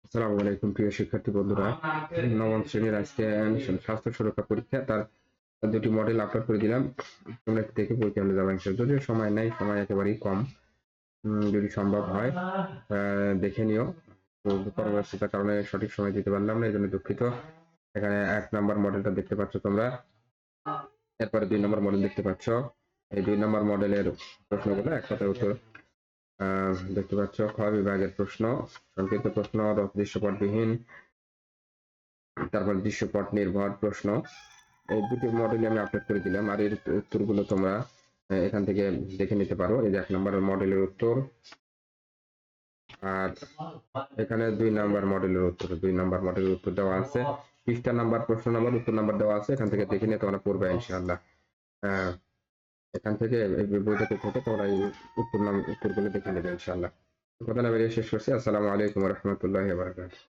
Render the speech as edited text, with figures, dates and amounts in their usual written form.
আসসালামু আলাইকুম প্রিয় শিক্ষার্থী বন্ধুরা। নবম শ্রেণীর আজকে স্বাস্থ্য সুরক্ষা পরীক্ষা তার দুটি মডেল আপলোড করে দিলাম। তোমরা একটু দেখে পরীক্ষা যাবে। যদিও সময় নাই, সময় একেবারেই কম। যদি সম্ভব হয় দেখে নিও। তো পরবর্তীতার কারণে সঠিক সময় দিতে পারলাম না, এই জন্য দুঃখিত। এখানে 1 নম্বর মডেলটা দেখতে পাচ্ছ তোমরা, এরপরে 2 নম্বর মডেল দেখতে পাচ্ছ। এই 2 নম্বর মডেলের প্রশ্নগুলো এক কথায় উত্তর দেখতে পাচ্ছ। খ বিভাগের প্রশ্ন, সংক্ষিপ্ত প্রশ্ন, দৃশ্যপটবিহীন, তারপর দৃশ্যপট নির্ভর প্রশ্ন। এই দুটি মডেলই আমি আপলোড করে দিলাম, আর এর উত্তরগুলো তোমরা এখান থেকে দেখে নিতে পারো। এই যে 1 নম্বর মডেলের উত্তর, আর এখানে 2 নম্বর মডেলের উত্তর। 2 নম্বর মডেলের উত্তর দেওয়া আছে, পৃষ্ঠা নাম্বার, প্রশ্ন নাম্বার, উত্তর নাম্বার দেওয়া আছে। এখান থেকে দেখে নিয়ে তোমরা পড়বে ইনশাআল্লাহ। এখান থেকে এই বইটা থেকে তোমরা এই উত্তরগুলো দেখে নেবে ইনশাআল্লাহ। কথা না বেরিয়ে শেষ করছি। আসসালামু আলাইকুম ওয়া রাহমাতুল্লাহি ওয়া বারাকাতুহু।